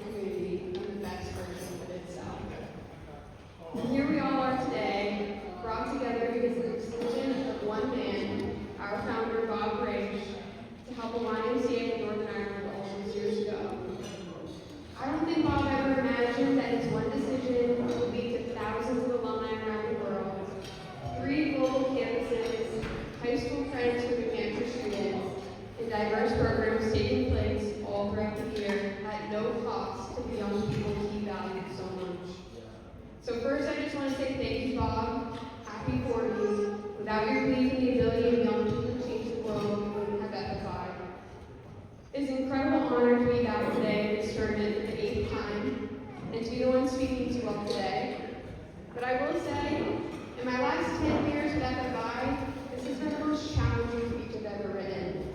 community become the best version of itself. And here we all are today, brought together because of the decision of one man, our founder, Bob Rage, to help a YMCA in Northern Ireland all those years ago. I don't think Bob ever imagined that his one decision would lead to thousands of alumni around the world, 3 global campuses, high school credits for New Hampshire students, and diverse programs taking place all throughout the year at no cost to the young people he valued so much. So first, I just want to say thank you, Bob. Happy 40. Without your belief in the ability of young people to change the world, we wouldn't have FFI. It's an incredible honor to be back today in this tournament for the 8th time, and to be the one speaking to you all today. But I will say, in my last 10 years with FFI, this has been the most challenging speech I've ever written.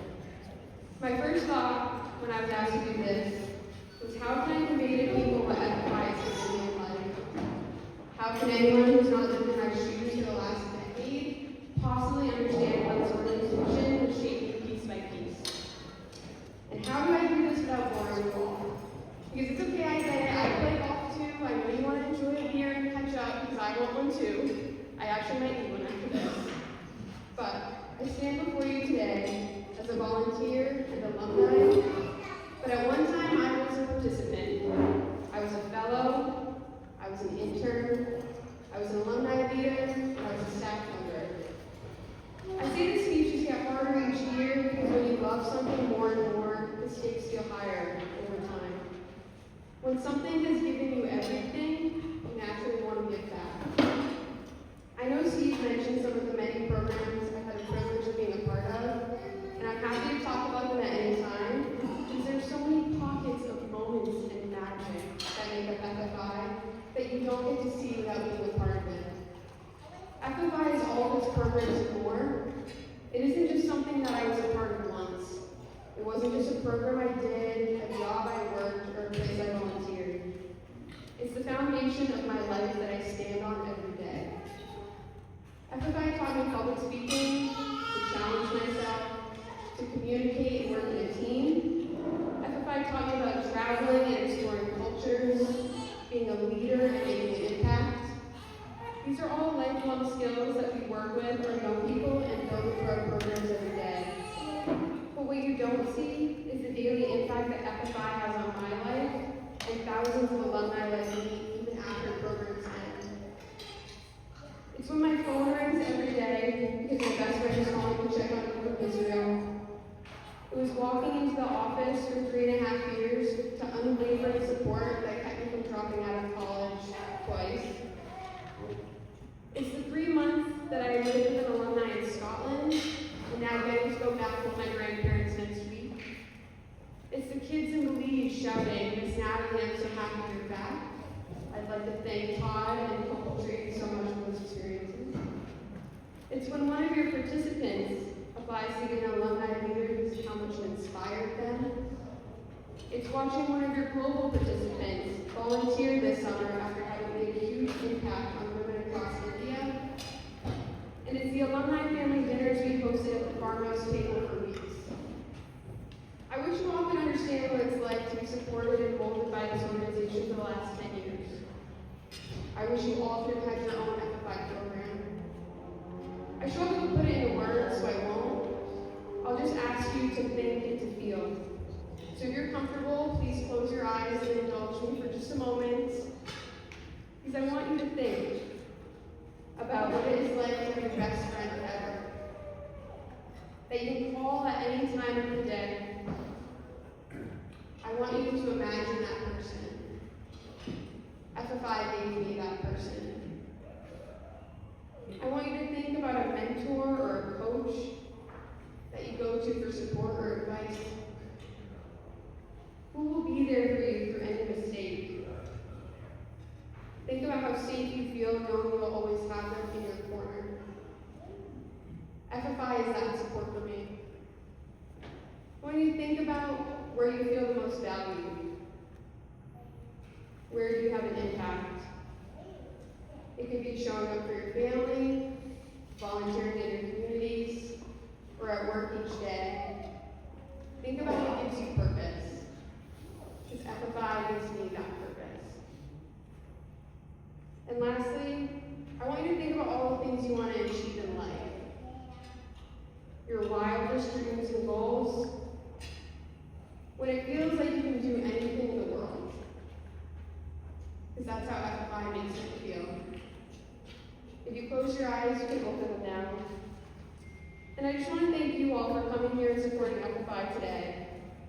My first thought when I was asked to do this was, how can I convey to people what FFI is to me in life? How can anyone who's not lived in my shoes for the last decade possibly understand what this organization was shaping piece by piece? And how do I do this without boring you all? Because it's okay, I get it, I play golf too, I know you want to enjoy it here and catch up, because I want one too. I actually might need one after this. But I stand before you today as a volunteer and alumni, but at one time I was a participant. I was a fellow, I was an intern, I was an alumni leader, and I was a staff member. I say the speeches get harder each year because when you love something more and more, the stakes feel higher over time. When something has given you everything, you naturally want to give back. I know Steve mentioned some of the many programs I've had the privilege of being a part of, and I'm happy to talk about them at any time, because there's so many pockets of moments and magic that make up FFI that you don't get to see without being a part of it. FFI is all of its programs and more. It isn't just something that I was a part of once. It wasn't just a program I did, a job I worked, or a place I volunteered. It's the foundation of my life that I stand on every day. FFI taught me public speaking, to challenge myself, to communicate and work in a team. FFI taught me about traveling and exploring cultures, being a leader and making an impact. These are all lifelong skills that we work with our young people and build through our programs every day. But what you don't see is the daily impact that FFI has on my life and thousands of alumni like me even after programs end. It's when my phone rings every day because my best friend is calling to check on me from Israel. It was walking into the office for 3.5 years to unwavering support that kept me from dropping out of college twice. It's the 3 months that I lived with an alumni in Scotland, and now getting to go back with my grandparents next week. It's the kids in the lead shouting, "Miss Natalie, I'm so happy you're back." I'd like to thank Todd and Uncle Tree so much for those experiences. It's when one of your participants applies to get an alumni leader who's how much it inspired them. It's watching one of your global participants volunteer this summer after having made a huge impact on women across India. And it's the alumni family dinners we hosted at the farmhouse table for weeks. I wish you all could understand what it's like to be supported and molded by this organization for the last 10 years. I wish you all could have had your own FFI program. I struggle to put it into words, so I won't. I'll just ask you to think and to feel. So if you're comfortable, please close your eyes and indulge me for just a moment, because I want you to think about what it is like to have your best friend ever, that you can call at any time of the day. I want you to imagine that person. FFI gave me that person. I want you to think about a mentor or a coach that you go to for support or advice. Who will be there for you through any mistake? Think about how safe you feel knowing you'll always have them in your corner. FFI is that support for me. When you think about where you feel the most valued, where do you have an impact? It could be showing up for your family, volunteering in your communities, or at work each day. Think about what gives you purpose, because FFI gives me when it feels like you can do anything in the world. Because that's how FFI makes me feel. If you close your eyes, you can open them now. And I just want to thank you all for coming here and supporting FFI today.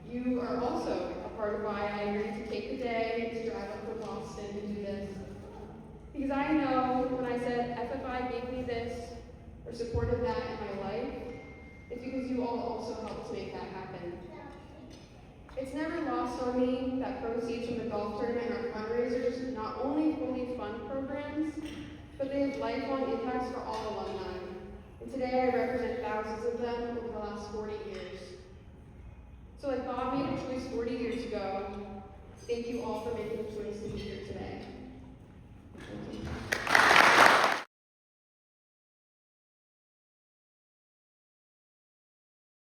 You are also a part of why I agreed to take the day to drive up from Boston and do this. Because I know when I said FFI gave me this, or supported that in my life, it's because you all also helped to make that happen. It's never lost on me that proceeds from the golf tournament are fundraisers not only fully fund programs, but they have lifelong impacts for all alumni. And today I represent thousands of them over the last 40 years. So like Bob made a choice 40 years ago, thank you all for making the choice to be here today.